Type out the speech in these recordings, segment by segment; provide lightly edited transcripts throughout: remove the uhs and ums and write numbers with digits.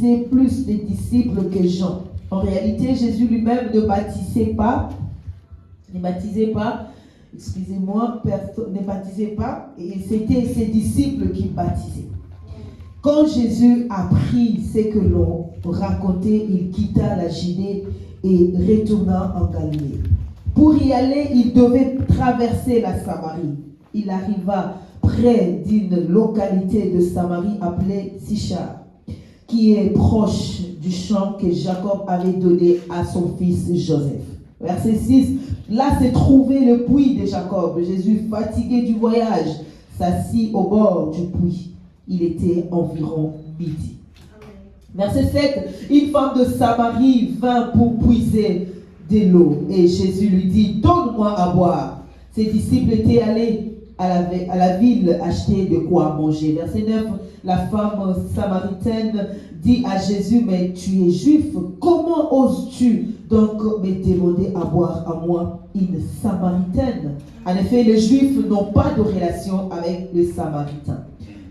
baptisé plus de disciples que Jean. En réalité, Jésus lui-même ne baptisait pas, et c'était ses disciples qui baptisaient. Quand Jésus apprit ce que l'on racontait, il quitta la Judée et retourna en Galilée. Pour y aller, il devait traverser la Samarie. Il arriva près d'une localité de Samarie appelée Sichar, qui est proche du champ que Jacob avait donné à son fils Joseph. Verset 6, là se trouvait le puits de Jacob. Jésus, fatigué du voyage, s'assit au bord du puits. Il était environ midi. Verset 7, une femme de Samarie vint pour puiser de l'eau. Et Jésus lui dit, donne-moi à boire. Ses disciples étaient allés à la ville acheter de quoi manger. Verset 9, la femme samaritaine dit à Jésus, mais tu es juif, comment oses-tu donc me demander à boire à moi, une samaritaine? En effet, les juifs n'ont pas de relation avec les samaritains.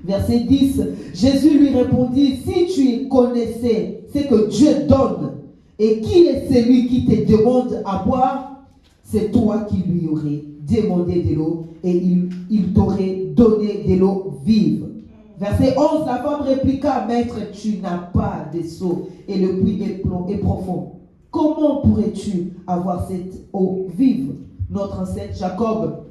Verset 10, Jésus lui répondit, si tu connaissais ce que Dieu donne, et qui est celui qui te demande à boire, c'est toi qui lui aurais demandé de l'eau, et il t'aurait donné de l'eau vive. Verset 11, la femme répliqua, maître, tu n'as pas de seau, et le puits est profond. Comment pourrais-tu avoir cette eau vive? Notre ancêtre Jacob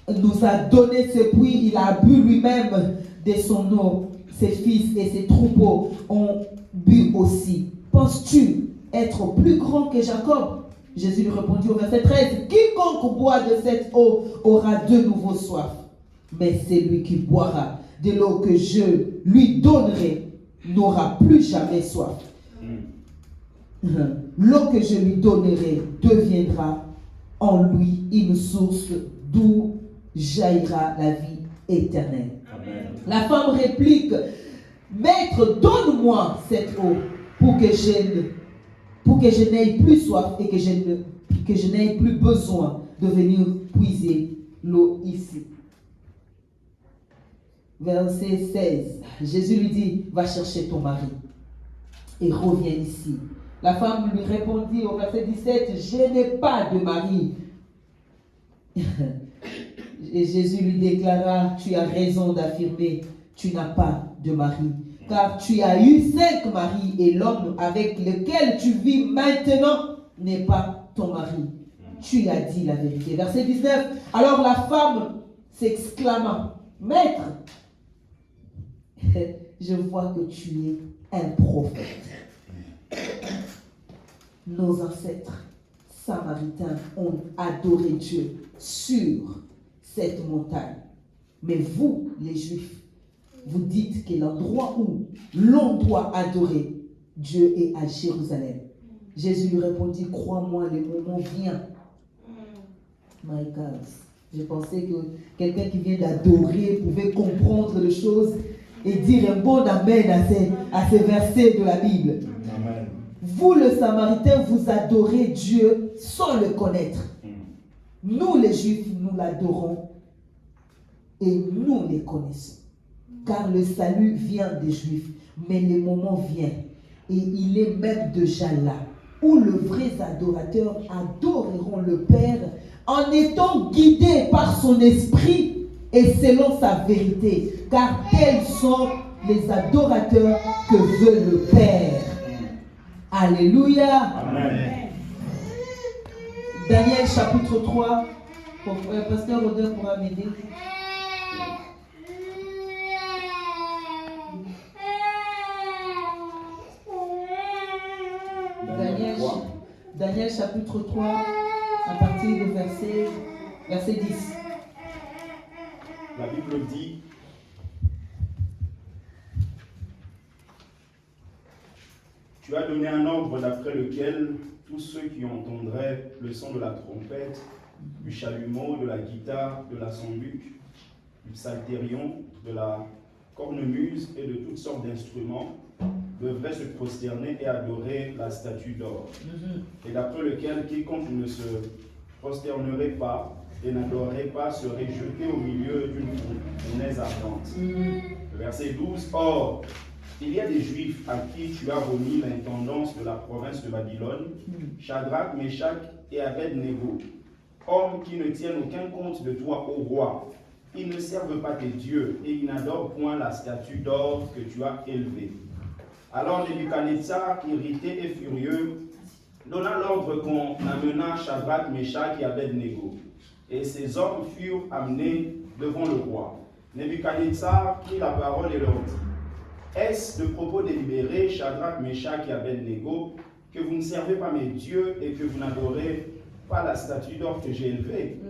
nous a donné ce puits, il a bu lui-même de son eau. Ses fils et ses troupeaux ont bu aussi. Penses-tu être plus grand que Jacob? Jésus lui répondit au verset 13, quiconque boit de cette eau aura de nouveau soif. Mais celui qui boira de l'eau que je lui donnerai n'aura plus jamais soif. L'eau que je lui donnerai deviendra en lui une source d'où jaillira la vie éternelle. Amen. La femme réplique, maître, donne-moi cette eau pour que je n'aie plus soif et que je n'aie plus besoin de venir puiser l'eau ici. Verset 16, Jésus lui dit, va chercher ton mari et reviens ici. La femme lui répondit au verset 17, je n'ai pas de mari. Et Jésus lui déclara, tu as raison d'affirmer, tu n'as pas de mari. Car tu as eu 5 maris et l'homme avec lequel tu vis maintenant n'est pas ton mari. Tu as dit la vérité. Verset 19, alors la femme s'exclama, maître, je vois que tu es un prophète. Nos ancêtres samaritains ont adoré Dieu sur cette montagne. Mais vous, les Juifs, vous dites que l'endroit où l'on doit adorer Dieu est à Jérusalem. Jésus lui répondit, crois-moi, le moment vient. My God. Je pensais que quelqu'un qui vient d'adorer pouvait comprendre les choses et dire un bon amen à ces versets de la Bible. Amen. Vous, le Samaritain, vous adorez Dieu sans le connaître. Nous, les Juifs, nous l'adorons et nous les connaissons. Car le salut vient des Juifs, mais le moment vient, et il est même déjà là, où les vrais adorateurs adoreront le Père en étant guidés par son esprit et selon sa vérité, car tels sont les adorateurs que veut le Père. Alléluia. Amen. Daniel chapitre 3, Pasteur Rodin pourra m'aider. Daniel chapitre 3, à partir du verset 10. La Bible dit, tu as donné un ordre d'après lequel tous ceux qui entendraient le son de la trompette, du chalumeau, de la guitare, de la sambuc, du psalterion, de la cornemuse et de toutes sortes d'instruments devraient se prosterner et adorer la statue d'or. Et d'après lequel quiconque ne se prosternerait pas et n'adorerait pas serait jeté au milieu d'une fournaise ardente. Verset 12. Or, il y a des Juifs à qui tu as remis l'intendance de la province de Babylone, Shadrach, Meshach et Abed-Nego, hommes qui ne tiennent aucun compte de toi, ô roi. Ils ne servent pas tes dieux et ils n'adorent point la statue d'or que tu as élevée. Alors Nebuchadnezzar, irrité et furieux, donna l'ordre qu'on amena Shadrach, Meshach et Abed-Nego. Et ces hommes furent amenés devant le roi. Nebuchadnezzar prit la parole et leur dit: Est-ce de propos délibérés, Shadrach, Meshach et Abed-Nego, que vous ne servez pas mes dieux et que vous n'adorez pas la statue d'or que j'ai élevée?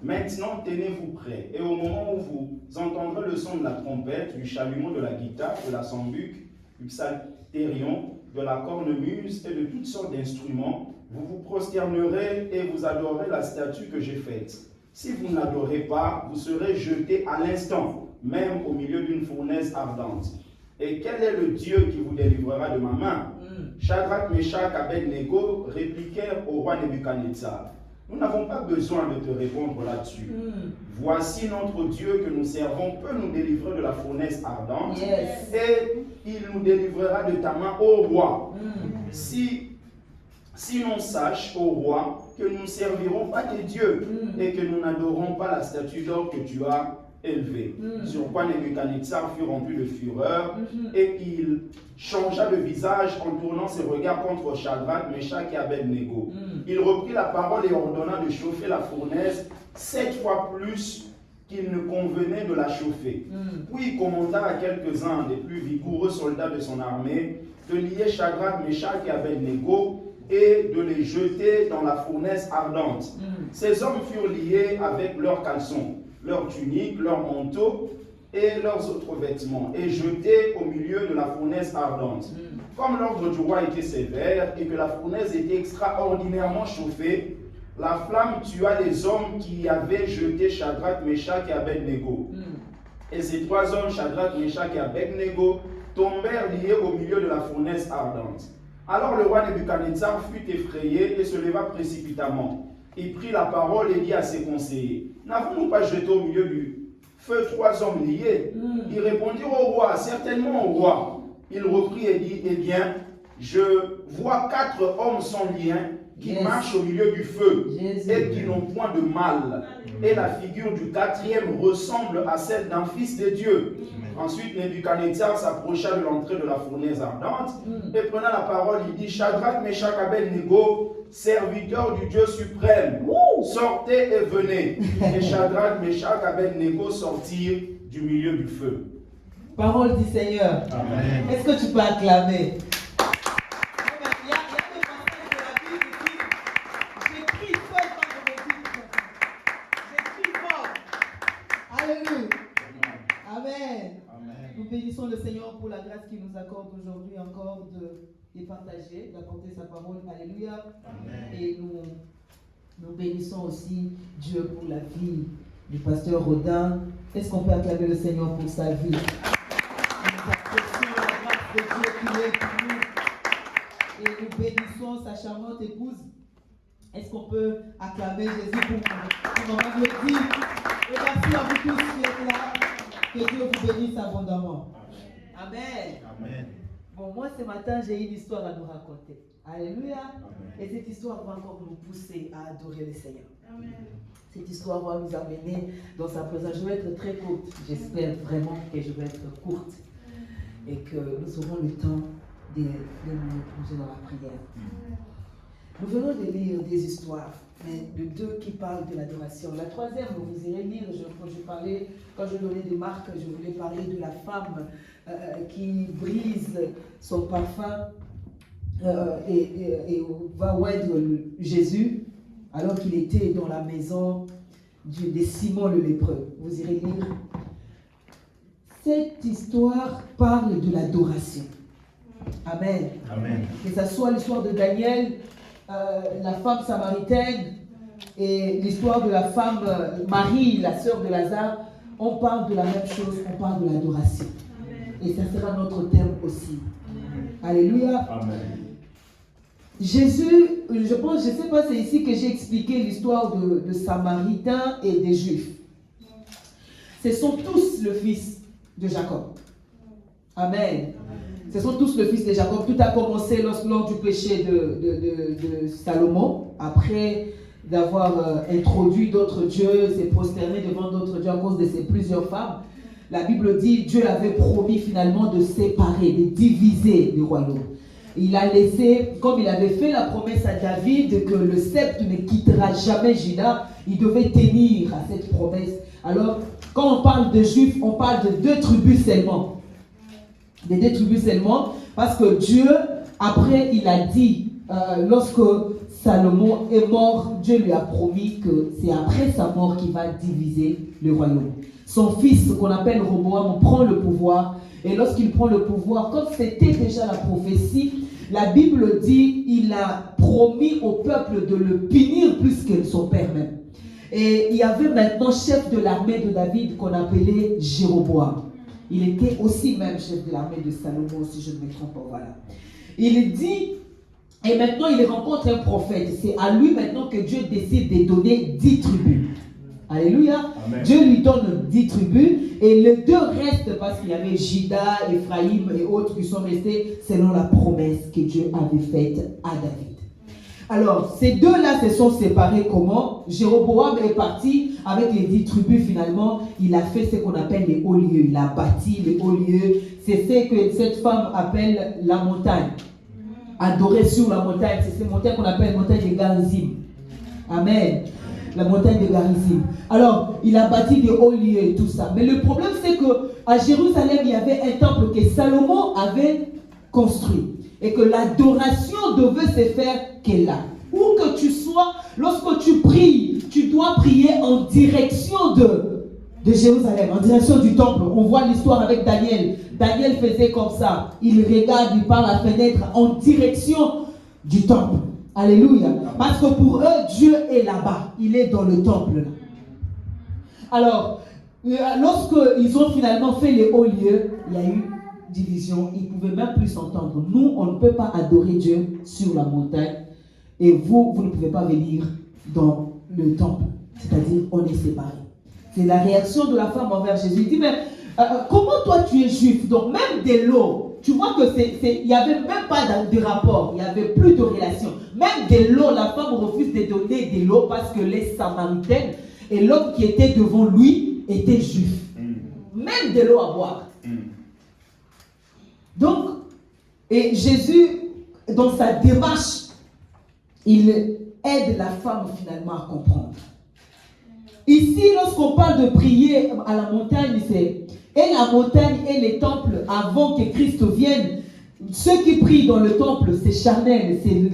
Maintenant, tenez-vous prêts, et au moment où vous entendrez le son de la trompette, du chalumeau, de la guitare, de la sambuc, du psalterion, de la cornemuse et de toutes sortes d'instruments, vous vous prosternerez et vous adorerez la statue que j'ai faite. Si vous ne l'adorez pas, vous serez jetés à l'instant, même au milieu d'une fournaise ardente. Et quel est le Dieu qui vous délivrera de ma main? Shadrach, Meshach, Abed-Nego répliquèrent au roi Nebuchadnezzar: Nous n'avons pas besoin de te répondre là-dessus. Voici notre Dieu que nous servons peut nous délivrer de la fournaise ardente, et il nous délivrera de ta main, ô roi. Si l'on sache, ô roi, que nous ne servirons pas tes dieux et que nous n'adorons pas la statue d'or que tu as élevée. Sur quoi Nebuchadnezzar fut rempli de fureur et il changea de visage en tournant ses regards contre Shadrach, Meshach et Abed-Nego. Il reprit la parole et ordonna de chauffer la fournaise 7 fois plus qu'il ne convenait de la chauffer. Puis il commanda à quelques-uns des plus vigoureux soldats de son armée de lier Shadrach, Meshach et Abed-Nego et de les jeter dans la fournaise ardente. Ces hommes furent liés avec leurs caleçons, leurs tuniques, leurs manteaux et leurs autres vêtements, et jetés au milieu de la fournaise ardente. Comme l'ordre du roi était sévère et que la fournaise était extraordinairement chauffée, la flamme tua les hommes qui avaient jeté Shadrach, Meshach et Abed-Nego. Et ces 3 hommes, Shadrach, Meshach et Abed-Nego, tombèrent liés au milieu de la fournaise ardente. Alors le roi Nebuchadnezzar fut effrayé et se leva précipitamment. Il prit la parole et dit à ses conseillers: N'avons-nous pas jeté au milieu du feu 3 hommes liés? Ils répondirent au roi: Certainement, au roi. Il reprit et dit: Eh bien, je vois 4 hommes sans lien qui marchent au milieu du feu et qui n'ont point de mal. Et la figure du 4e ressemble à celle d'un fils de Dieu. Ensuite, Nebuchadnezzar s'approcha de l'entrée de la fournaise ardente et prenant la parole, il dit: Shadrach, Meshach, Abed-Nego, serviteurs du Dieu suprême, sortez et venez. Et Shadrach, Meshach, Abed-Nego sortirent du milieu du feu. Parole du Seigneur. Amen. Est-ce que tu peux acclamer? Nous bénissons le Seigneur pour la grâce qu'il nous accorde aujourd'hui encore de partager, d'apporter sa parole. Alléluia. Amen. Et nous bénissons aussi Dieu pour la vie du pasteur Rodin. Est-ce qu'on peut acclamer le Seigneur pour sa vie? Nous apprécions la grâce de Dieu qui est pour nous. Et nous bénissons sa charmante épouse. Est-ce qu'on peut acclamer Jésus pour nous applaudir? Et merci à vous tous qui êtes là. Que Dieu vous bénisse abondamment. Amen. Amen. Bon, moi ce matin, j'ai une histoire à nous raconter. Alléluia. Amen. Et cette histoire va encore nous pousser à adorer le Seigneur. Amen. Cette histoire va nous amener dans sa présence. Je vais être très courte. J'espère vraiment que je vais être courte. Et que nous aurons le temps de nous plonger dans la prière. Nous venons de lire des histoires, mais de 2 qui parlent de l'adoration. La 3e, vous irez lire, quand je donnais des marques, je voulais parler de la femme qui brise son parfum et va oindre Jésus alors qu'il était dans la maison de Simon le lépreux. Vous irez lire. Cette histoire parle de l'adoration. Amen. Amen. Que ce soit l'histoire de Daniel, la femme samaritaine et l'histoire de la femme Marie, la sœur de Lazare, on parle de la même chose, on parle de l'adoration. Et ça sera notre thème aussi. Alléluia. Amen. Jésus, je sais pas, c'est ici que j'ai expliqué l'histoire de Samaritains et des Juifs. Ce sont tous le fils de Jacob. Amen. Ce sont tous le fils de Jacob. Tout a commencé lors du péché de Salomon. Après d'avoir introduit d'autres dieux, s'est prosterné devant d'autres dieux à cause de ses plusieurs femmes. La Bible dit Dieu avait promis finalement de séparer, de diviser le royaume. Il a laissé, comme il avait fait la promesse à David, que le sceptre ne quittera jamais Juda, il devait tenir à cette promesse. Alors, quand on parle de Juifs, on parle de 2 tribus seulement. Des 2 tribus seulement, parce que Dieu, après, il a dit, lorsque Salomon est mort, Dieu lui a promis que c'est après sa mort qu'il va diviser le royaume. Son fils, qu'on appelle Roboam, prend le pouvoir. Et lorsqu'il prend le pouvoir, comme c'était déjà la prophétie, la Bible dit il a promis au peuple de le punir plus que son père même. Et il y avait maintenant chef de l'armée de David qu'on appelait Jéroboam. Il était aussi même chef de l'armée de Salomon, si je ne me trompe pas. Voilà. Il dit, et maintenant il rencontre un prophète. C'est à lui maintenant que Dieu décide de donner 10 tribus. Alléluia. Amen. Dieu lui donne 10 tribus et les 2 restent parce qu'il y avait Juda, Ephraïm et autres qui sont restés selon la promesse que Dieu avait faite à David. Alors, ces 2-là se sont séparés comment? Jéroboam est parti avec les 10 tribus finalement. Il a fait ce qu'on appelle les hauts lieux. Il a bâti les hauts lieux. C'est ce que cette femme appelle la montagne. Adorer sur la montagne. C'est cette montagne qu'on appelle montagne de Garizim. Amen. La montagne de Garizim. Alors, il a bâti des hauts lieux et tout ça. Mais le problème, c'est qu'à Jérusalem, il y avait un temple que Salomon avait construit. Et que l'adoration devait se faire que là. Où que tu sois, lorsque tu pries, tu dois prier en direction de Jérusalem, en direction du temple. On voit l'histoire avec Daniel. Daniel faisait comme ça. Il regarde, il par la fenêtre en direction du temple. Alléluia. Parce que pour eux, Dieu est là-bas. Il est dans le temple. Alors, lorsqu'ils ont finalement fait les hauts lieux, il y a eu division. Ils ne pouvaient même plus s'entendre. Nous, on ne peut pas adorer Dieu sur la montagne. Et vous ne pouvez pas venir dans le temple. C'est-à-dire, on est séparés. C'est la réaction de la femme envers Jésus. Il dit, mais comment toi tu es juif? Donc même de l'eau, tu vois que il n'y avait même pas de rapport, il n'y avait plus de relation. Même de l'eau, la femme refuse de donner de l'eau parce que les Samaritaines et l'homme qui était devant lui était juif. Même de l'eau à boire. Donc, et Jésus, dans sa démarche, il aide la femme finalement à comprendre. Ici, lorsqu'on parle de prier à la montagne, c'est et la montagne et les temples avant que Christ vienne. Ceux qui prient dans le temple, c'est charnel, c'est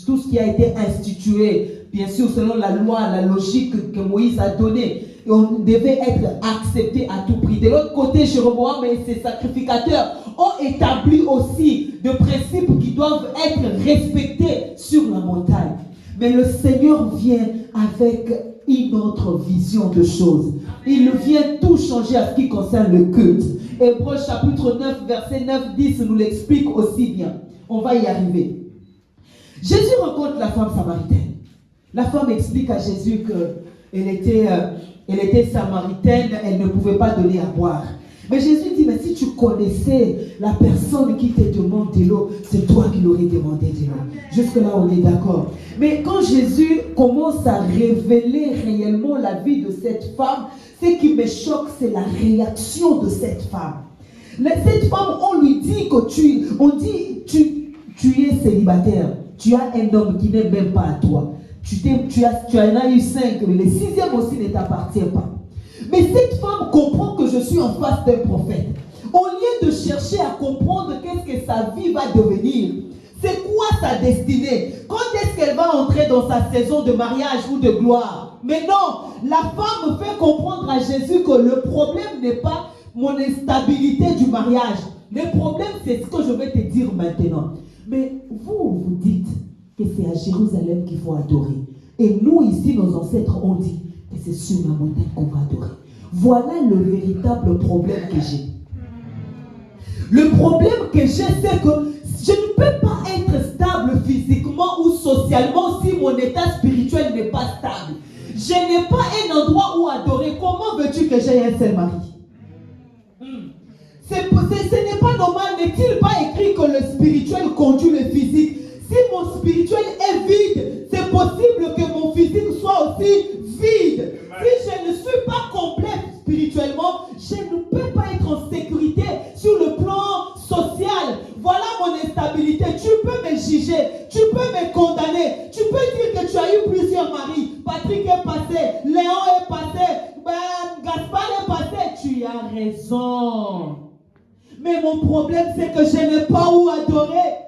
tout ce qui a été institué, bien sûr, selon la loi, la logique que Moïse a donnée. Et on devait être accepté à tout prix. De l'autre côté, Jéroboam et ses sacrificateurs ont établi aussi des principes qui doivent être respectés sur la montagne. Mais le Seigneur vient avec une autre vision de choses. Il vient tout changer à ce qui concerne le culte. Hébreux chapitre 9, verset 9-10 nous l'explique aussi bien. On va y arriver. Jésus rencontre la femme samaritaine. La femme explique à Jésus qu'elle était samaritaine, elle ne pouvait pas donner à boire. Mais Jésus dit, mais si tu connaissais la personne qui te demande de l'eau, c'est toi qui l'aurais demandé de l'eau. Jusque-là, on est d'accord. Mais quand Jésus commence à révéler réellement la vie de cette femme, ce qui me choque, c'est la réaction de cette femme. Cette femme, on lui dit que tu es célibataire. Tu as un homme qui n'est même pas à toi. Tu en as eu 5, mais le 6e aussi ne t'appartient pas. Mais cette femme comprend que je suis en face d'un prophète. Au lieu de chercher à comprendre qu'est-ce que sa vie va devenir, c'est quoi sa destinée, quand est-ce qu'elle va entrer dans sa saison de mariage ou de gloire. Mais non, la femme fait comprendre à Jésus que le problème n'est pas mon instabilité du mariage. Le problème, c'est ce que je vais te dire maintenant. Mais vous dites que c'est à Jérusalem qu'il faut adorer. Et nous, ici, nos ancêtres ont dit que c'est sur la montagne qu'on va adorer. Voilà le véritable problème que j'ai. Le problème que j'ai, c'est que je ne peux pas être stable physiquement ou socialement si mon état spirituel n'est pas stable. Je n'ai pas un endroit où adorer. Comment veux-tu que j'aie un seul mari? Ce n'est pas normal. N'est-il pas écrit voilà mon instabilité. Tu peux me juger, tu peux me condamner, tu peux dire que tu as eu plusieurs maris. Patrick est passé, Léon est passé, Gaspard est passé. Tu as raison. Mais mon problème, c'est que je n'ai pas où adorer.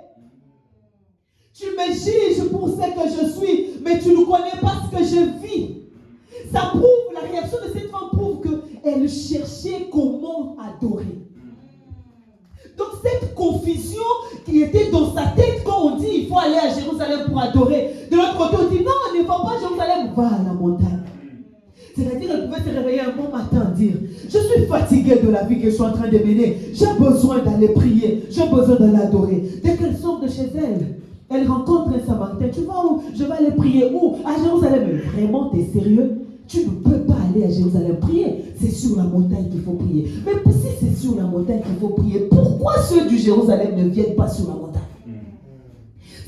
Tu me juges pour ce que je suis, mais tu ne connais pas ce que je vis. Ça prouve, la réaction de cette femme prouve qu'elle cherchait comment adorer. Donc cette confusion qui était dans sa tête quand on dit il faut aller à Jérusalem pour adorer. De l'autre côté on dit non, ne va pas à Jérusalem, va à la montagne. C'est-à-dire qu'elle pouvait se réveiller un bon matin et dire je suis fatiguée de la vie que je suis en train de mener. J'ai besoin d'aller prier, j'ai besoin d'aller adorer. Dès qu'elle sort de chez elle, elle rencontre un Samaritain. Tu vas où? Je vais aller prier où? À Jérusalem. Mais vraiment, tu es sérieux? Tu ne peux pas aller à Jérusalem prier. C'est sur la montagne qu'il faut prier. Mais si c'est sur la montagne qu'il faut prier, pourquoi ceux du Jérusalem ne viennent pas sur la montagne?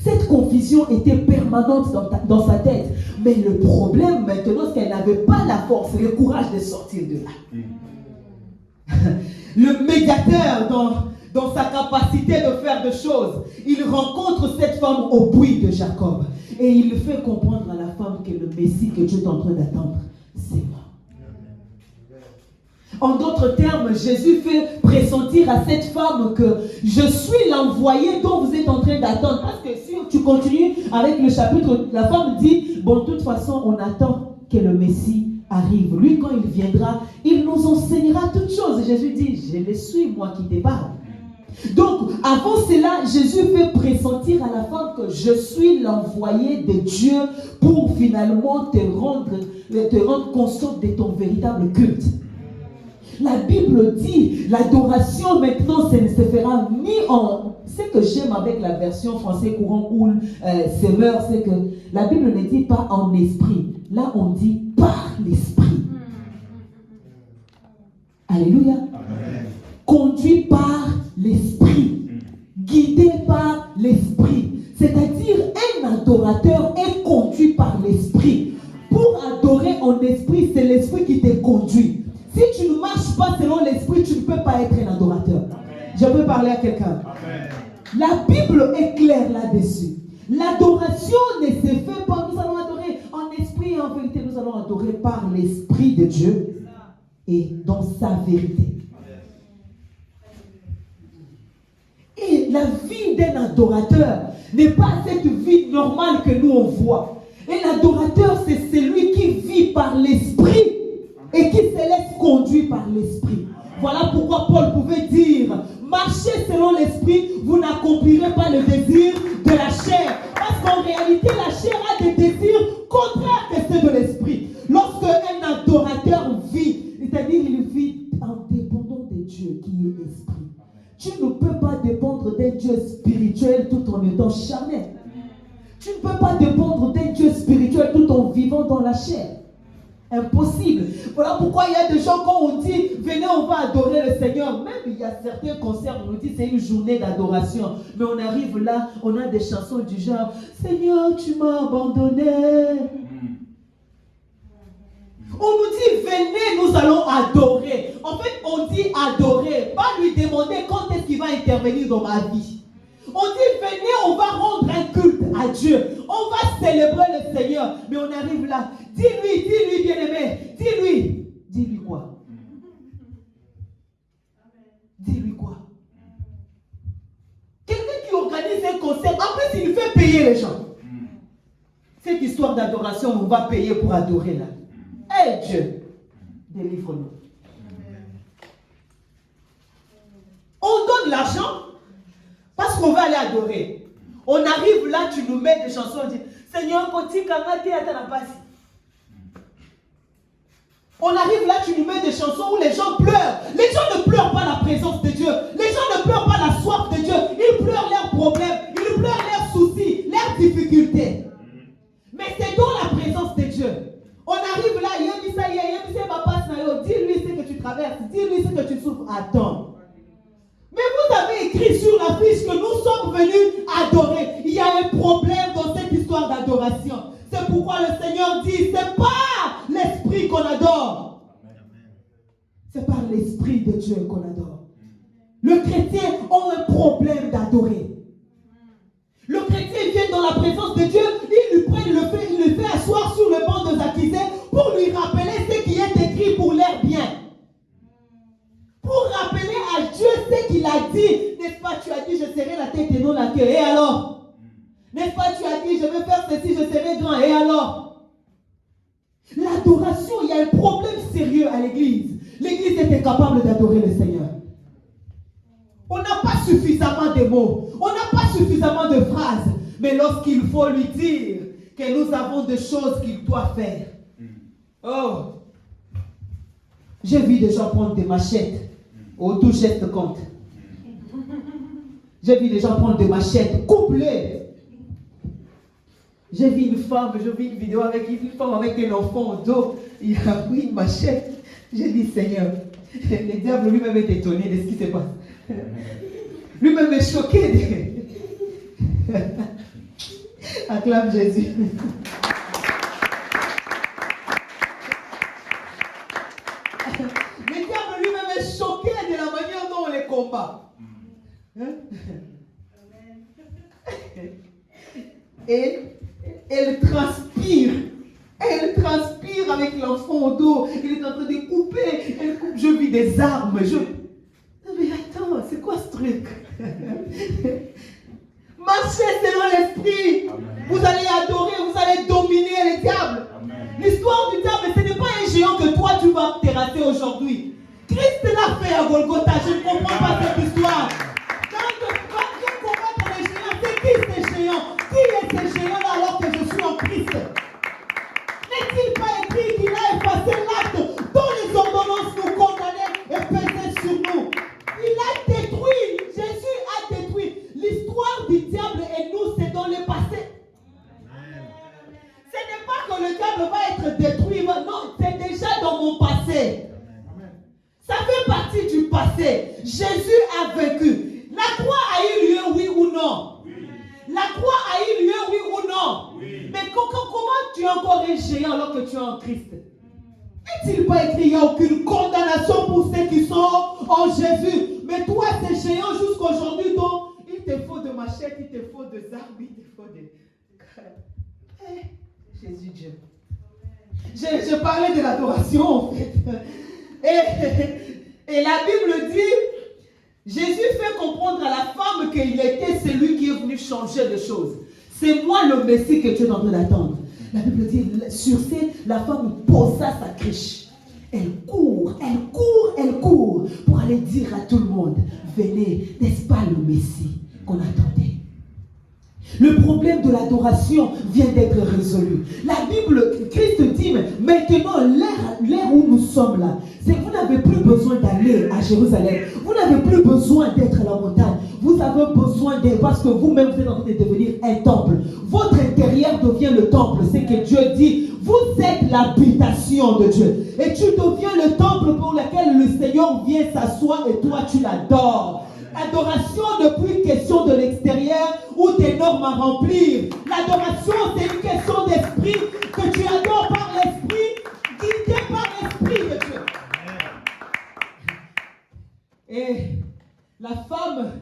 Cette confusion était permanente dans sa tête. Mais le problème maintenant, c'est qu'elle n'avait pas la force et le courage de sortir de là. Le médiateur dans sa capacité de faire des choses, il rencontre cette femme au puits de Jacob. Et il fait comprendre à la femme que le Messie que Dieu est en train d'attendre, c'est moi. En d'autres termes, Jésus fait pressentir à cette femme que je suis l'envoyé dont vous êtes en train d'attendre. Parce que si tu continues avec le chapitre, la femme dit, bon, de toute façon, on attend que le Messie arrive. Lui, quand il viendra, il nous enseignera toutes choses. Et Jésus dit, je le suis, moi qui te parle. Donc, avant cela, Jésus fait pressentir à la femme que je suis l'envoyé de Dieu pour finalement te rendre consciente de ton véritable culte. La Bible dit, l'adoration maintenant, ça ne se fera ni en... Ce que j'aime avec la version français courant ou Semeur, c'est que la Bible ne dit pas en esprit. Là, on dit par l'esprit. Alléluia. Amen. Conduit par l'esprit, guidé par l'esprit. C'est-à-dire, un adorateur est conduit par l'esprit. Pour adorer en esprit, c'est l'esprit qui te conduit. Si tu ne marches pas selon l'esprit, tu ne peux pas être un adorateur. Amen. Je peux parler à quelqu'un. Amen. La Bible est claire là-dessus. L'adoration ne se fait pas. Nous allons adorer en esprit et en vérité. Nous allons adorer par l'esprit de Dieu et dans sa vérité. Et la vie d'un adorateur n'est pas cette vie normale que nous on voit. Et l'adorateur, c'est celui qui vit par l'esprit et qui se laisse conduire par l'esprit. Voilà pourquoi Paul pouvait dire, marchez selon l'esprit, vous n'accomplirez pas le désir de la chair. Parce qu'en réalité, la chair a des désirs contraires que ceux de l'esprit. Lorsque un adorateur vit, c'est-à-dire il vit en dépendant de Dieu qui est esprit. Tu ne peux pas dépendre d'un Dieu spirituel tout en étant charnel. Tu ne peux pas dépendre d'un Dieu spirituel tout en vivant dans la chair. Impossible. Voilà pourquoi il y a des gens, quand on dit venez, on va adorer le Seigneur, même il y a certains concerts, on nous dit c'est une journée d'adoration, mais on arrive là, on a des chansons du genre Seigneur, tu m'as abandonné. On nous dit venez, nous allons adorer. En fait, on dit adorer, pas lui demander quand est-ce qu'il va intervenir dans ma vie. On dit venez, on va rendre un culte à Dieu. On va célébrer le Seigneur. Mais on arrive là. Dis-lui bien-aimé. Dis-lui quoi? Dis-lui quoi? Quelqu'un qui organise un concert, en plus il fait payer les gens. Cette histoire d'adoration, on va payer pour adorer là. Hey Dieu, délivre-nous. On donne l'argent parce qu'on va aller adorer. On arrive là, tu nous mets des chansons, on dit Seigneur, on arrive là, tu nous mets des chansons où les gens pleurent. Les gens ne pleurent pas la présence de Dieu. Les gens ne pleurent pas la soif de Dieu. Ils pleurent leurs problèmes, ils pleurent leurs soucis, leurs difficultés. Mais c'est dans la présence de Dieu. On arrive là, dis-lui ce que tu traverses, dis-lui ce que tu souffres. Attends. Mais vous avez écrit sur la fiche que nous sommes venus adorer. Il y a un problème dans cette histoire d'adoration. C'est pourquoi le Seigneur dit, c'est pas l'esprit qu'on adore. C'est par l'esprit de Dieu qu'on adore. Le chrétien a un problème d'adorer. Le chrétien vient dans la présence de Dieu, il lui prend, il le fait asseoir sur le banc de Zaquisé pour lui rappeler ce qui est écrit pour leur bien. Pour rappeler à Dieu ce qu'il a dit. N'est-ce pas, tu as dit, je serai la tête et non la queue. Et alors? N'est-ce pas, tu as dit, je vais faire ceci, je serai grand. Et alors? L'adoration, il y a un problème sérieux à l'église. L'église est incapable d'adorer le Seigneur. On n'a pas suffisamment de mots. On n'a pas suffisamment de phrases. Mais lorsqu'il faut lui dire que nous avons des choses qu'il doit faire. Oh! J'ai vu des gens prendre des machettes. Oh, tout geste compte. J'ai vu des gens prendre des machettes, couplées. J'ai vu une femme, j'ai vu une vidéo avec une femme avec un enfant au dos. Il a pris une machette. J'ai dit, Seigneur, le diable lui-même est étonné de ce qui se passe. Lui-même est choqué. Acclame Jésus. Le diable lui-même est choqué de la manière dont on les combat. Et elle transpire. Elle transpire avec l'enfant au dos. Il est en train de couper. Elle coupe. Je vis des armes. Non mais attends, c'est quoi ce truc? Marchez selon l'esprit. Vous allez adorer, vous allez dominer le diable. L'histoire du diable, ce n'est pas un géant que toi tu vas terrasser aujourd'hui. Christ l'a fait à Golgotha. Je ne comprends pas cette histoire. Quand combattre les géants, c'est qui ces géants? Qui est ces géants-là alors que je suis en Christ? N'est-il pas écrit qu'il a effacé l'acte dont les ordonnances nous condamnaient et pesaient sur nous? Il a détruit, Jésus a détruit. L'histoire du diable et nous, c'est dans le passé. Ce n'est pas que le diable va être détruit, non, c'est déjà dans mon passé. Ça fait partie du passé. Jésus a vaincu. La croix a eu lieu, oui ou non? La croix a eu lieu, oui ou non? Mais comment tu es encore un géant alors que tu es en Christ? N'est-il pas écrit, il n'y a aucune condamnation pour ceux qui sont en Jésus? Mais toi, ces géants, jusqu'aujourd'hui, donc, il te faut de machettes, il te faut de armes, il te faut de... Jésus Dieu. Je parlais de l'adoration, en fait. Et la Bible dit, Jésus fait comprendre à la femme qu'il était celui qui est venu changer les choses. C'est moi le Messie que tu es en train d'attendre. La Bible dit, sur ce, la femme posa sa criche. Elle court pour aller dire à tout le monde, venez, n'est-ce pas le Messie qu'on attendait? Le problème de l'adoration vient d'être résolu. La Bible, Christ dit, maintenant, l'ère où nous sommes là, c'est que vous n'avez plus besoin d'aller à Jérusalem. Vous n'avez plus besoin d'être à la montagne. Vous avez besoin d'être, parce que vous-même, vous êtes en train de devenir un temple. Votre intérieur devient le temple. C'est que Dieu dit, vous êtes l'habitation de Dieu. Et tu deviens le temple pour lequel le Seigneur vient s'asseoir et toi, tu l'adores. L'adoration n'est plus une question de l'extérieur ou des normes à remplir. L'adoration, c'est une question d'esprit que tu adores par l'esprit, guidé par l'esprit de Dieu. Et la femme,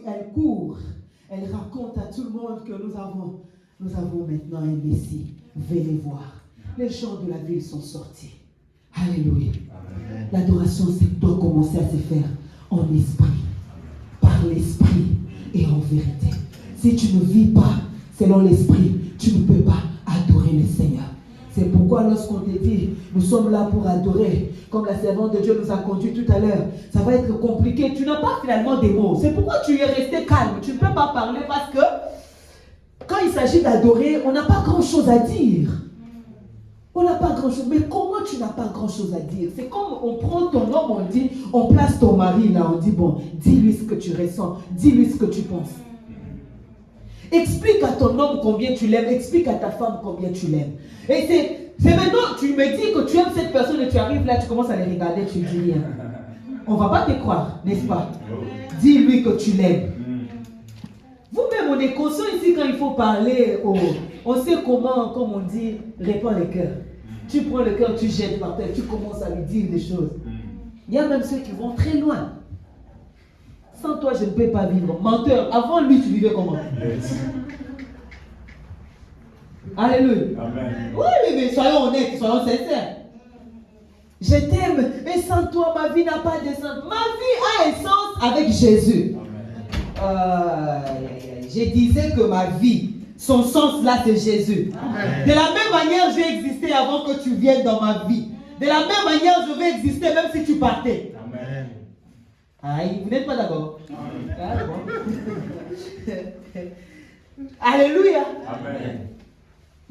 elle court, elle raconte à tout le monde que nous avons maintenant un Messie. Venez voir. Les gens de la ville sont sortis. Alléluia. L'adoration doit commencer à se faire en esprit, par l'esprit et en vérité. Si tu ne vis pas selon l'esprit, tu ne peux pas adorer le Seigneur. C'est pourquoi lorsqu'on te dit, nous sommes là pour adorer, comme la servante de Dieu nous a conduit tout à l'heure, ça va être compliqué. Tu n'as pas finalement des mots. C'est pourquoi tu es resté calme. Tu ne peux pas parler parce que quand il s'agit d'adorer, on n'a pas grand-chose à dire. On n'a pas grand-chose. Mais comment tu n'as pas grand-chose à dire? C'est comme on prend ton homme, on place ton mari là, on dit, bon, dis-lui ce que tu ressens, dis-lui ce que tu penses. Explique à ton homme combien tu l'aimes, explique à ta femme combien tu l'aimes. Et c'est maintenant, tu me dis que tu aimes cette personne et tu arrives là, tu commences à les regarder, tu dis rien. On ne va pas te croire, n'est-ce pas? Dis-lui que tu l'aimes. Vous-même, on est conscient ici quand il faut parler, on sait comment, comme on dit, répand le cœur. Tu prends le cœur, tu jettes par terre, tu commences à lui dire des choses. Il y a même ceux qui vont très loin. Sans toi, je ne peux pas vivre. Menteur, avant lui, tu vivais comment? Yes. Alléluia. Amen. Oui, mais soyons honnêtes, soyons sincères. Je t'aime, mais sans toi, ma vie n'a pas de sens. Ma vie a un sens avec Jésus. Je disais que ma vie, son sens là, c'est Jésus. Amen. De la même manière, j'ai existé avant que tu viennes dans ma vie. De la même manière, je vais exister même si tu partais. Amen. Aïe, vous n'êtes pas d'accord? Ah, bon. Alléluia. Amen.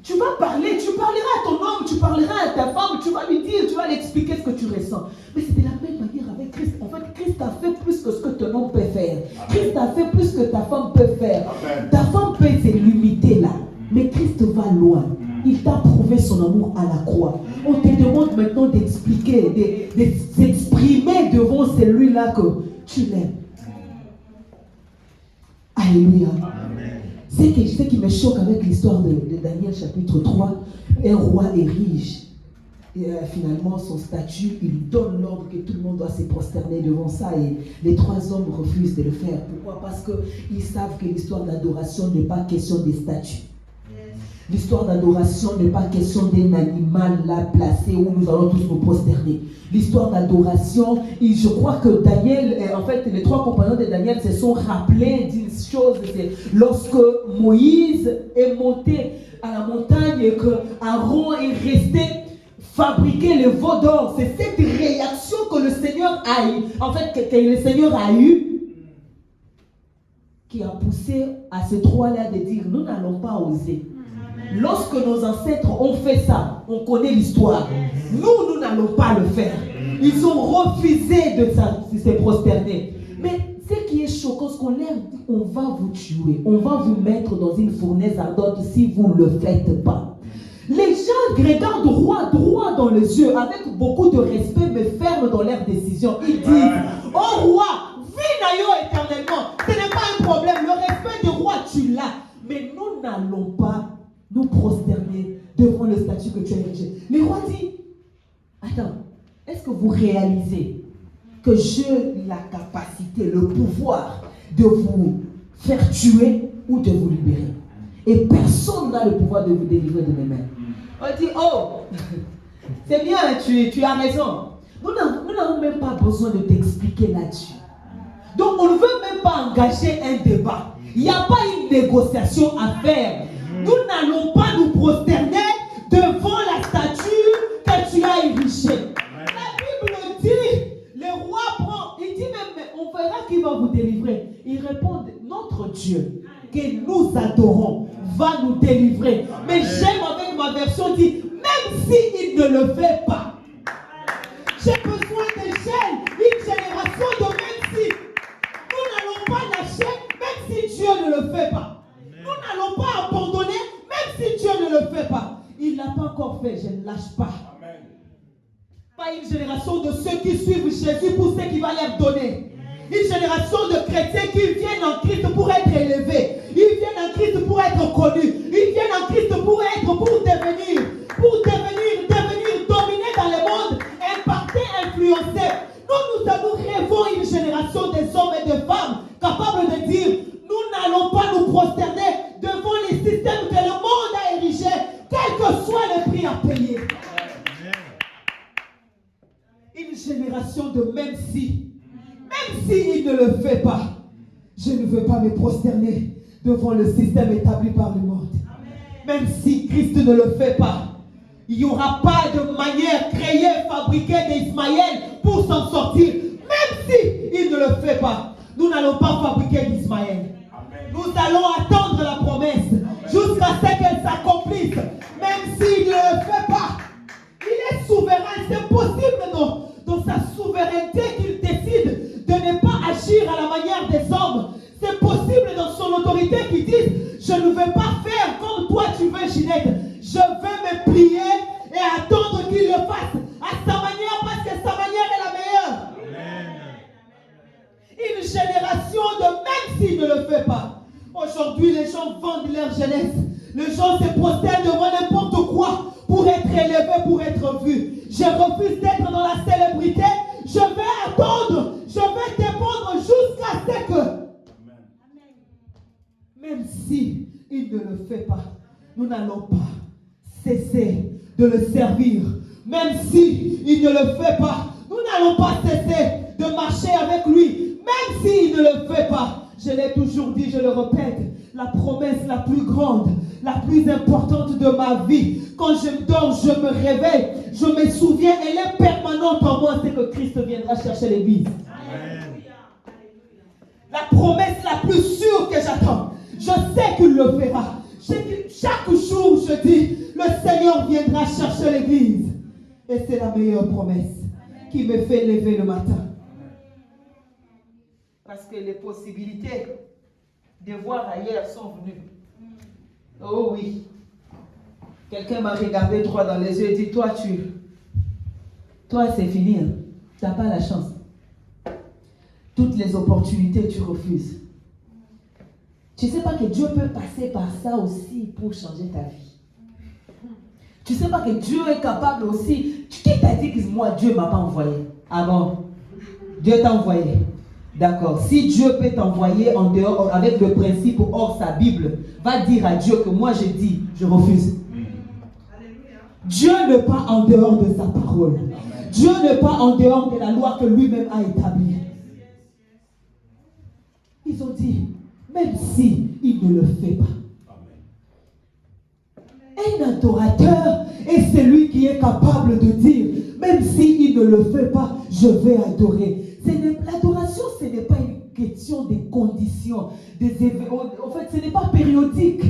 Tu vas parler, tu parleras à ton homme, tu parleras à ta femme, tu vas lui dire, tu vas lui expliquer ce que tu ressens. Mais c'est de la même manière avec Christ. En fait, Christ a fait plus que ce que ton homme peut faire. Amen. Christ a fait plus que ta femme peut faire. Amen. Ta femme peut se limiter là. Mais Christ va loin. Il t'a prouvé son amour à la croix. On te demande maintenant d'expliquer, de s'exprimer devant celui-là que tu l'aimes. Alléluia. Amen. Ce qui me choque avec l'histoire de Daniel chapitre 3, un roi est riche. Et finalement, son statut, il donne l'ordre que tout le monde doit se prosterner devant ça. Et les 3 hommes refusent de le faire. Pourquoi? Parce qu'ils savent que l'histoire d'adoration n'est pas question des statues. L'histoire d'adoration n'est pas question d'un animal là placé où nous allons tous nous prosterner. L'histoire d'adoration, je crois que Daniel, en fait, les 3 compagnons de Daniel se sont rappelés d'une chose. C'est lorsque Moïse est monté à la montagne et que Aaron est resté fabriquer le veau d'or. C'est cette réaction que le Seigneur a eu, en fait, que le Seigneur a eu, qui a poussé à ces 3-là de dire, nous n'allons pas oser. Lorsque nos ancêtres ont fait ça, on connaît l'histoire. Nous n'allons pas le faire. Ils ont refusé de se prosterner. Mais ce qui est choquant, c'est qu'on leur dit, on va vous tuer, on va vous mettre dans une fournaise ardente si vous ne le faites pas. Les gens regardent droit dans les yeux, avec beaucoup de respect, mais fermes dans leurs décisions. Ils disent, oh roi, vis naïo éternellement. Ce n'est pas un problème, le respect du roi, tu l'as. Mais nous n'allons pas nous prosterner devant le statut que tu as érigé. Le roi dit, attends, est-ce que vous réalisez que j'ai la capacité, le pouvoir de vous faire tuer ou de vous libérer? Et personne n'a le pouvoir de vous délivrer de mes mains. On dit, oh, c'est bien, tu as raison. Nous n'avons même pas besoin de t'expliquer là-dessus. Donc on ne veut même pas engager un débat. Il n'y a pas une négociation à faire. Nous n'allons pas nous prosterner devant la statue que tu as érigée. La Bible dit, le roi prend, il dit même, on verra qui va vous délivrer. Il répond, notre Dieu que nous adorons va nous délivrer. Mais j'aime avec ma version dit, même s'il ne le fait pas, j'ai besoin de jeunes, une génération de même si. Nous n'allons pas lâcher, même si Dieu ne le fait pas. Nous n'allons pas abandonner, même si Dieu ne le fait pas. Il ne l'a pas encore fait, je ne lâche pas. Amen. Pas une génération de ceux qui suivent Jésus pour ce qu'il va leur donner. Une génération de chrétiens qui viennent en Christ pour être élevés. Ils viennent en Christ pour être connus. Ils viennent en Christ pour devenir dominés dans le monde, impactés, influencés. Nous rêvons une génération des hommes et des femmes capables de dire, nous n'allons pas nous prosterner devant les systèmes que le monde a érigés, quel que soit le prix à payer. Une génération de même s'il ne le fait pas, je ne veux pas me prosterner devant le système établi par le monde. Amen. Même si Christ ne le fait pas, il n'y aura pas de manière créée, fabriquée d'Ismaël pour s'en sortir. Même s'il ne le fait pas, nous n'allons pas fabriquer d'Ismaël. Nous allons attendre la promesse jusqu'à ce qu'elle s'accomplisse. Même s'il ne le fait pas, il est souverain. C'est possible dans sa souveraineté qu'il décide de ne pas agir à la manière des hommes. C'est possible dans son autorité qu'il dise, je ne vais pas faire comme toi tu veux, Ginette. Je vais me plier et attendre qu'il le fasse à sa manière parce que sa manière est la meilleure. Amen. Une génération de même s'il ne le fait pas. Aujourd'hui, les gens vendent leur jeunesse. Les gens se prosternent devant n'importe quoi pour être élevés, pour être vus. Je refuse d'être dans la célébrité. je vais attendre, je vais dépendre jusqu'à ce que, même si il ne le fait pas, nous n'allons pas cesser de le servir. Même si il ne le fait pas, nous n'allons pas cesser de marcher avec lui. Même s'il ne le fait pas, je l'ai toujours dit, je le répète, la promesse la plus grande, la plus importante de ma vie, quand je dors, je me réveille, je me souviens, elle est permanente en moi, c'est que Christ viendra chercher l'église. La promesse la plus sûre que j'attends, je sais qu'il le fera. Chaque jour, je dis, le Seigneur viendra chercher l'église. Et c'est la meilleure promesse qui me fait lever le matin. Parce que les possibilités de voir ailleurs sont venues. Oh oui. Quelqu'un m'a regardé droit dans les yeux et dit, toi c'est fini. Hein. Tu n'as pas la chance. Toutes les opportunités, tu refuses. Tu ne sais pas que Dieu peut passer par ça aussi pour changer ta vie. Tu ne sais pas que Dieu est capable aussi. Qui t'a dit que moi, Dieu ne m'a pas envoyé? Ah bon? Dieu t'a envoyé. D'accord. Si Dieu peut t'envoyer en dehors, avec le principe hors sa Bible, va dire à Dieu que moi je dis, je refuse. Dieu n'est pas en dehors de sa parole. Dieu n'est pas en dehors de la loi que lui-même a établie. Ils ont dit, même si il ne le fait pas. Un adorateur est celui qui est capable de dire, même s'il ne le fait pas, je vais adorer. L'adoration, ce n'est pas une question des conditions, des événements. En fait, ce n'est pas périodique.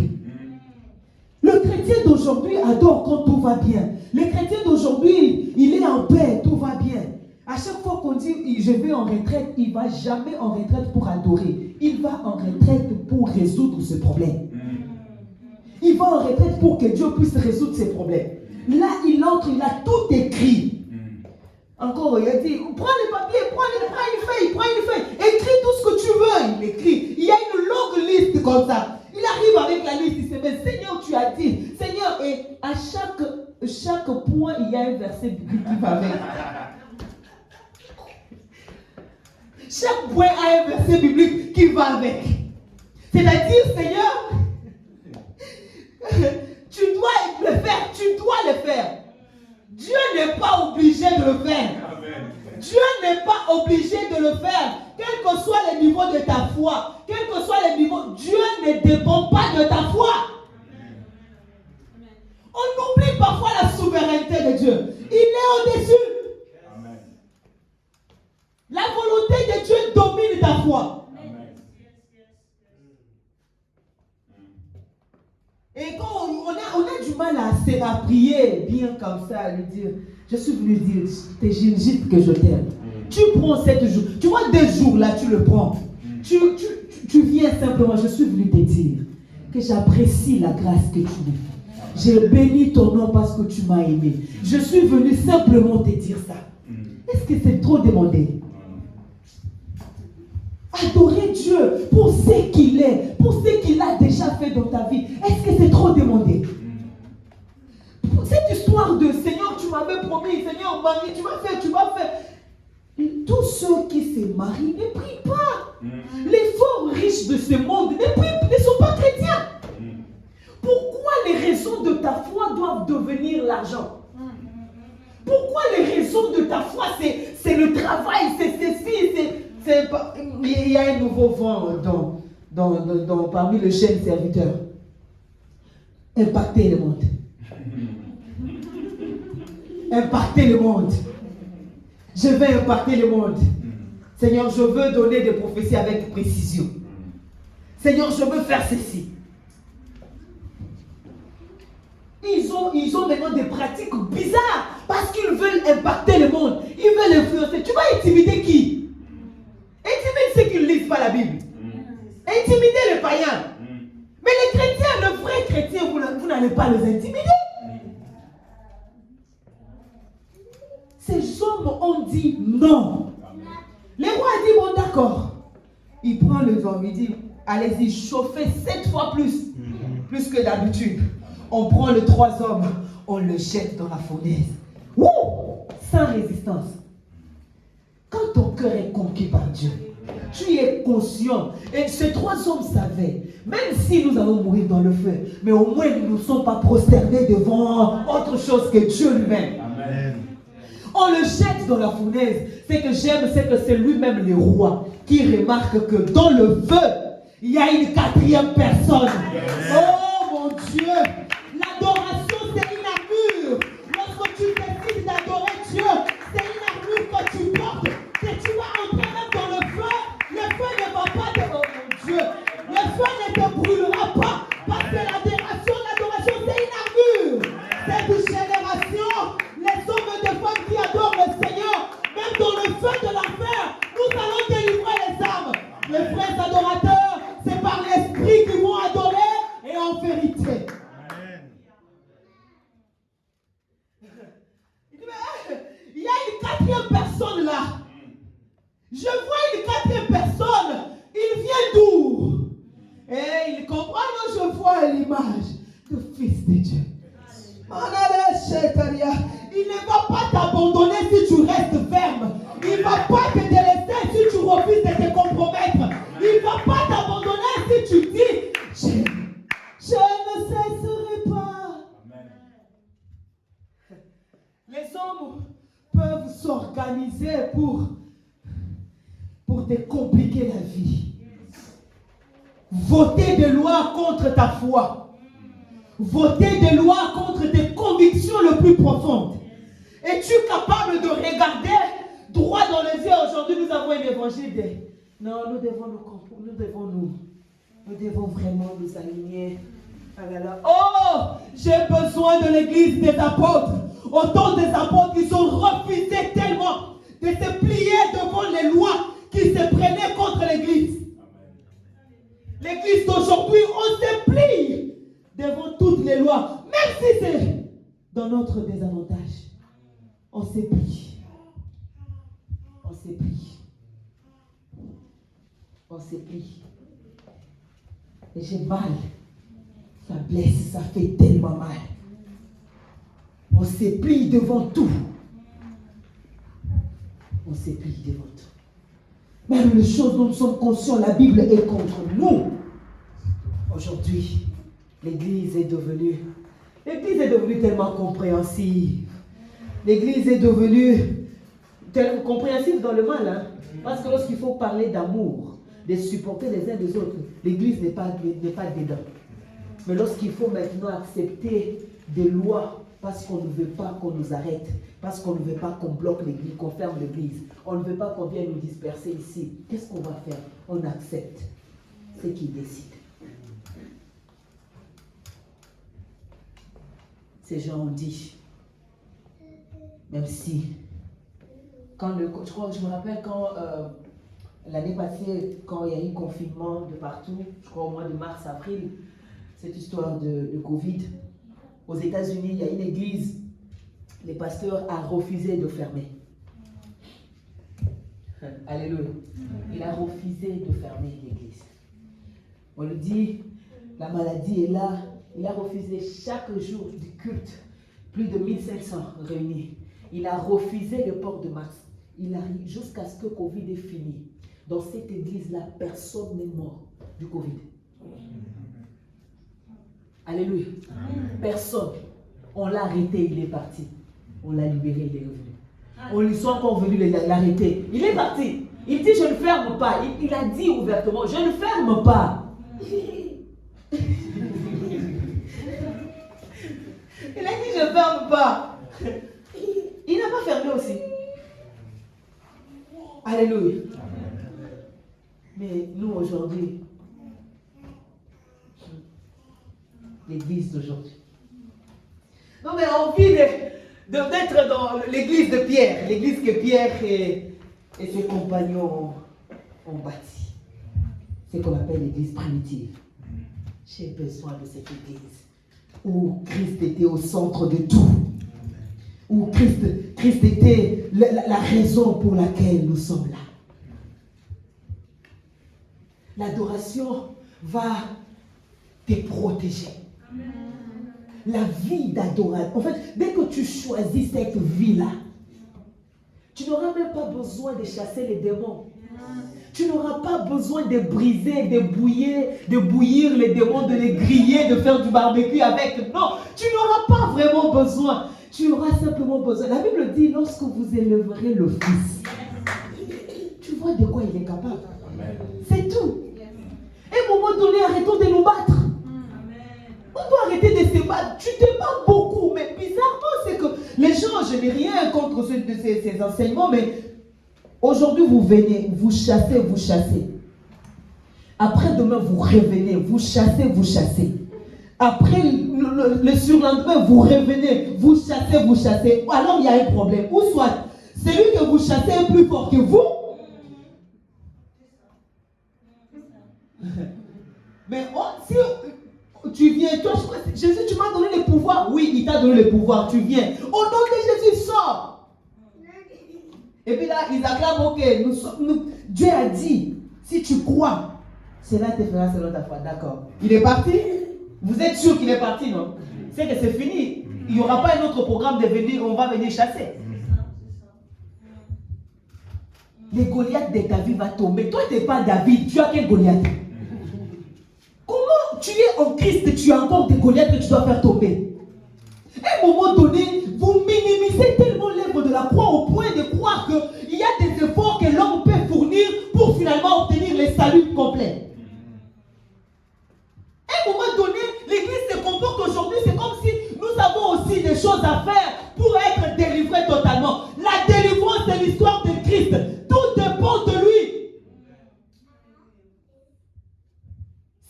Le chrétien d'aujourd'hui adore quand tout va bien. Le chrétien d'aujourd'hui, il est en paix, tout va bien. À chaque fois qu'on dit je vais en retraite, il ne va jamais en retraite pour adorer. Il va en retraite pour résoudre ce problème. Il va en retraite pour que Dieu puisse résoudre ses problèmes. Là, il entre, il a tout écrit. Encore, il a dit, prends les papiers, prends une feuille, écris tout ce que tu veux. Il écrit. Il y a une longue liste comme ça. Il arrive avec la liste, il se met, Seigneur, tu as dit. Seigneur, et à chaque point, il y a un verset biblique qui va avec. Chaque point a un verset biblique qui va avec. C'est-à-dire, Seigneur, tu dois le faire, tu dois le faire. Dieu n'est pas obligé de le faire. Amen. Dieu n'est pas obligé de le faire. Quel que soit le niveau de ta foi, quel que soit le niveau, Dieu ne dépend pas de ta foi. Amen. On oublie parfois la souveraineté de Dieu. Il est au-dessus. Amen. La volonté de Dieu domine ta foi. Et quand on a du mal à prier bien comme ça, à lui dire, je suis venu dire, t'es juste que je t'aime. Tu prends 7 jours. Tu vois, 2 jours là, tu le prends. Tu viens simplement, je suis venu te dire que j'apprécie la grâce que tu me fais. J'ai béni ton nom parce que tu m'as aimé. Je suis venu simplement te dire ça. Est-ce que c'est trop demandé? Adorer Dieu pour ce qu'il est, pour ce qu'il a déjà fait dans ta vie. Est-ce que c'est trop demandé? Cette histoire de Seigneur, tu m'avais promis, Seigneur, marie, tu vas faire. Tous ceux qui se marient ne prient pas. Les forts riches de ce monde ne sont pas chrétiens. Pourquoi les raisons de ta foi doivent devenir l'argent? Pourquoi les raisons de ta foi, c'est le travail, c'est ceci, il y a un nouveau vent parmi les jeunes serviteurs. Impacter le monde. Impacter le monde. Je vais impacter le monde. Seigneur, je veux donner des prophéties avec précision. Seigneur, je veux faire ceci. Ils ont maintenant des pratiques bizarres parce qu'ils veulent impacter le monde. Ils veulent influencer. Tu vas intimider qui? Intimider ceux qui ne lisent pas la Bible. Intimider les païens. Mais les chrétiens, le vrai chrétien, vous n'allez pas les intimider. Ces hommes ont dit non. Le roi a dit bon d'accord. Il prend les hommes, il dit allez-y, chauffez 7 fois plus que d'habitude. On prend les 3 hommes, on le jette dans la fournaise. Wouh! Sans résistance. Quand ton cœur est conquis par Dieu, tu es conscient. Et ces 3 hommes savaient, même si nous allons mourir dans le feu, mais au moins nous ne sommes pas prosternés devant autre chose que Dieu lui-même. Amen. On le jette dans la fournaise. Ce que j'aime, c'est que c'est lui-même le roi qui remarque que dans le feu, il y a une 4e personne. Oh mon Dieu! L'adoration, c'est une armure. Lorsque tu décides d'adorer Dieu, c'est une armure que tu portes. Que tu vas entrer même dans le feu ne va pas te... Oh mon Dieu! Le feu ne te brûlera pas. Parce que l'adoration, c'est une armure. Cette génération, les hommes et les femmes qui adorent le Seigneur, même dans le feu de l'enfer, nous allons délivrer les âmes. Les vrais adorateurs, c'est par l'esprit qu'ils vont adorer et en vérité. Amen. Il y a une 4e personne là. Je vois une 4e personne. Il vient d'où? Et il comprend, non, je vois l'image du Fils de Dieu. Il ne va pas t'abandonner si tu restes ferme. Il ne va pas te délaisser si tu refuses de te compromettre. Il ne va pas t'abandonner si tu dis je ne cesserai pas. Amen. Les hommes peuvent s'organiser pour te compliquer la vie. Voter des lois contre ta foi. Voter des lois contre tes convictions les plus profondes. Es-tu capable de regarder droit dans les yeux? Aujourd'hui, nous avons un évangile de... Non, nous devons vraiment nous aligner. Oh, j'ai besoin de l'église des apôtres. Autant des apôtres qui ont refusé tellement de se plier devant les lois qui se prenaient contre l'église. L'église d'aujourd'hui, on se plie devant toutes les lois, même si c'est dans notre désavantage. On se plie. On se plie. On se plie. Et j'ai mal. Ça blesse, ça fait tellement mal. On se plie devant tout. On se plie devant tout. Même les choses dont nous sommes conscients, la Bible est contre nous. Aujourd'hui, l'Église est devenue tellement compréhensive. L'Église est devenue tellement compréhensive dans le mal. Hein? Parce que lorsqu'il faut parler d'amour, de supporter les uns des autres, l'Église n'est pas dedans. Mais lorsqu'il faut maintenant accepter des lois, parce qu'on ne veut pas qu'on nous arrête, parce qu'on ne veut pas qu'on bloque l'église, qu'on ferme l'église, on ne veut pas qu'on vienne nous disperser ici, qu'est-ce qu'on va faire? On accepte. C'est qui décide. Ces gens ont dit, même si, je me rappelle quand l'année passée, quand il y a eu confinement de partout, je crois au mois de mars, avril, cette histoire de Covid, aux États-Unis, il y a une église, le pasteur a refusé de fermer. Alléluia. Il a refusé de fermer l'église. On lui dit, la maladie est là. Il a refusé chaque jour du culte, plus de 1500 réunis. Il a refusé le port de masque. Il arrive jusqu'à ce que le Covid est fini. Dans cette église-là, personne n'est mort du Covid. Alléluia. Personne. On l'a arrêté, il est parti. On l'a libéré, il est revenu. On lui sont encore venus l'arrêter. Il est parti. Il dit, je ne ferme pas. Il a dit ouvertement, je ne ferme pas. Il a dit, je ne ferme pas. Il n'a pas fermé aussi. Alléluia. Mais nous, aujourd'hui, l'église d'aujourd'hui. Non, mais envie d'être dans l'église de Pierre. L'église que Pierre et ses compagnons ont bâti. C'est ce qu'on appelle l'église primitive. J'ai besoin de cette église où Christ était au centre de tout. Où Christ était la raison pour laquelle nous sommes là. L'adoration va te protéger. La vie d'adoration. En fait, dès que tu choisis cette vie-là, Tu n'auras même pas besoin de chasser les démons. Tu n'auras pas besoin de briser, de bouillir les démons, de les griller, de faire du barbecue avec. Non, tu n'auras pas vraiment besoin. Tu auras simplement besoin. La Bible dit, lorsque vous élèverez le Fils, tu vois de quoi il est capable. C'est tout. À un moment donné, arrêtons de nous battre. On doit arrêter de se battre. Tu te bats beaucoup, mais bizarrement, c'est que les gens, je n'ai rien contre ces enseignements, mais aujourd'hui, vous venez, vous chassez. Après demain, vous revenez, vous chassez. Après le surlendemain, vous revenez, vous chassez. Alors, il y a un problème. Ou soit, celui que vous chassez est plus fort que vous. Mais si tu viens, toi, Jésus, tu m'as donné le pouvoir. Oui, il t'a donné le pouvoir, tu viens. Au nom de Jésus, sors. Et puis là, ils acclament, ok, Dieu a dit, si tu crois, cela te fera selon ta foi. D'accord. Il est parti? Vous êtes sûr qu'il est parti, non? C'est que c'est fini. Il n'y aura pas un autre programme de venir, on va venir chasser. Les Goliaths de David va tomber. Toi, tu n'es pas David, tu as quel Goliath? Comment tu es en Christ, tu as encore des Goliaths que tu dois faire tomber? À un moment donné, vous minimisez tellement l'œuvre de la croix au point de croire qu'il y a des efforts que l'homme peut fournir pour finalement obtenir le salut complet. À un moment donné, l'Église se comporte aujourd'hui, c'est comme si nous avons aussi des choses à faire pour être délivrés totalement. La délivrance, c'est l'histoire de Christ. Tout dépend de lui.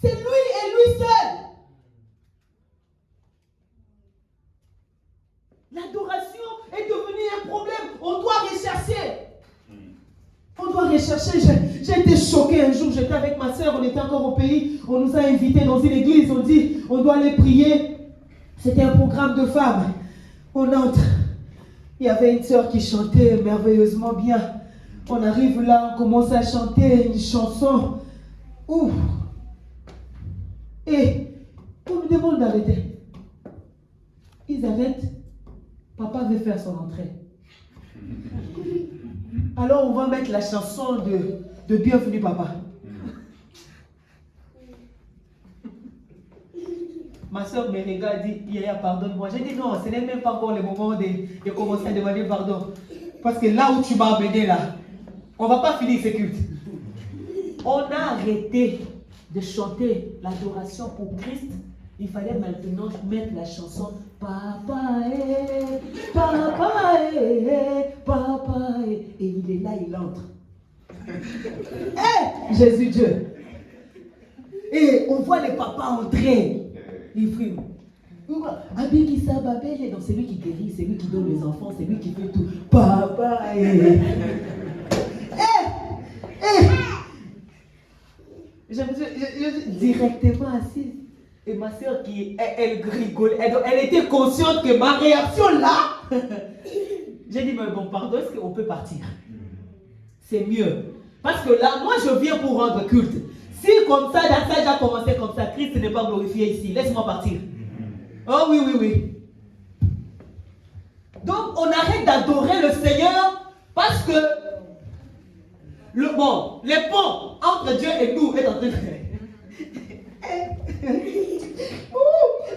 C'est lui et lui seul. L'adoration est devenue un problème. On doit rechercher. J'ai été choquée un jour. J'étais avec ma soeur. On était encore au pays. On nous a invités dans une église. On dit, on doit aller prier. C'était un programme de femmes. On entre. Il y avait une soeur qui chantait merveilleusement bien. On arrive là, on commence à chanter une chanson. Ouf. Et on nous demande d'arrêter. Ils arrêtent. Papa veut faire son entrée. Alors on va mettre la chanson de Bienvenue Papa. Ma soeur me regarde et dit, Yaya, pardonne-moi. J'ai dit non, ce n'est même pas encore le moment de commencer à demander pardon. Parce que là où tu m'as amené là, on ne va pas finir ce culte. On a arrêté de chanter l'adoration pour Christ. Il fallait maintenant mettre la chanson Papa Papa Papa et il est là, il entre. Hey, Jésus Dieu. Et on voit les papas entrer. Les frères. Abikisa Babel, donc c'est lui qui guérit, c'est lui qui donne les enfants, c'est lui qui fait tout. Papa Je suis directement assise. Et ma soeur elle rigolait, elle était consciente que ma réaction là, j'ai dit, mais bon, pardon, est-ce qu'on peut partir? C'est mieux. Parce que là, moi, je viens pour rendre culte. Si comme ça, dans ça, j'ai commencé comme ça, Christ n'est pas glorifié ici, laisse-moi partir. Oh oui. Donc, on arrête d'adorer le Seigneur parce que le pont entre Dieu et nous est en train de...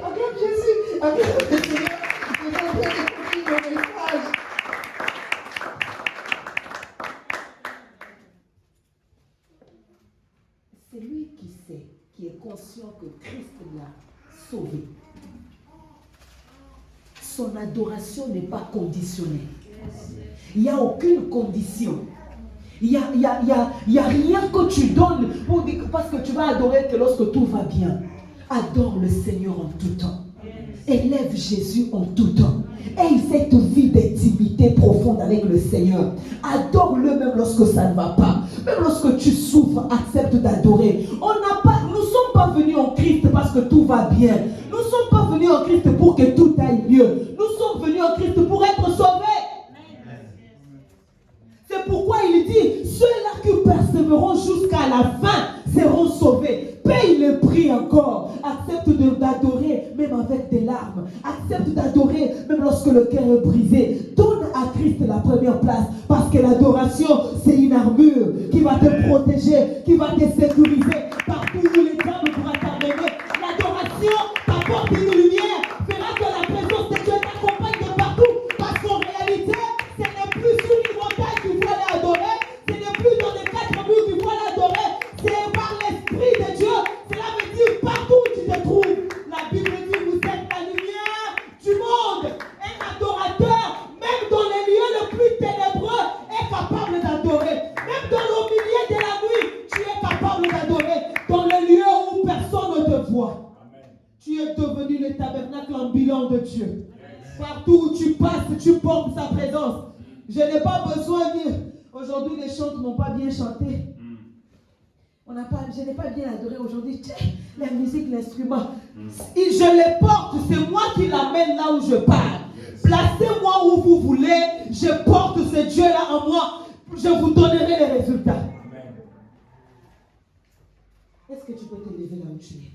Acclame Jésus, acclame le Seigneur. C'est lui qui sait, qui est conscient que Christ l'a sauvé. Son adoration n'est pas conditionnée. Il n'y a aucune condition. Il n'y a rien que tu donnes parce que tu vas adorer que lorsque tout va bien. Adore le Seigneur en tout temps. Élève Jésus en tout temps. Aie cette vie d'intimité profonde avec le Seigneur. Adore-le même lorsque ça ne va pas. Même lorsque tu souffres, accepte d'adorer. Nous ne sommes pas venus en Christ parce que tout va bien. Nous ne sommes pas venus en Christ pour que tout aille mieux. Nous sommes venus en Christ pour être sauvés. C'est pourquoi il dit, ceux-là qui persévéreront jusqu'à la fin seront sauvés. Paye le prix encore. Accepte d'adorer même avec des larmes. Accepte d'adorer même lorsque le cœur est brisé. Donne à Christ la première place. Parce que l'adoration, c'est une armure qui va te protéger, qui va te sécuriser partout où les diables pourront t'amener. L'adoration t'apporte une lumière, fera que la présence de Dieu t'accompagne de partout. Parce qu'en réalité, ce n'est plus sur une montagne qu'il faut aller adorer, ce n'est plus dans les 4 murs qu'il faut aller adorer, c'est par l'Esprit de Dieu. Cela veut dire partout où tu te trouves. La Bible dit, vous êtes la lumière du monde. Un adorateur, même dans les lieux les plus ténébreux, est capable d'adorer. Même dans le milieu de la nuit, tu es capable d'adorer. Dans les lieux où personne ne te voit. Amen. Tu es devenu le tabernacle ambulant de Dieu. Partout où tu passes, tu portes sa présence. Je n'ai pas besoin de dire, aujourd'hui les chants n'ont pas bien chanté. Je n'ai pas bien adoré aujourd'hui. La musique, l'instrument. Et je les porte, c'est moi qui l'amène là où je pars. Placez-moi où vous voulez, je porte ce Dieu-là en moi. Je vous donnerai les résultats. Est-ce que tu peux te lever là où tu es?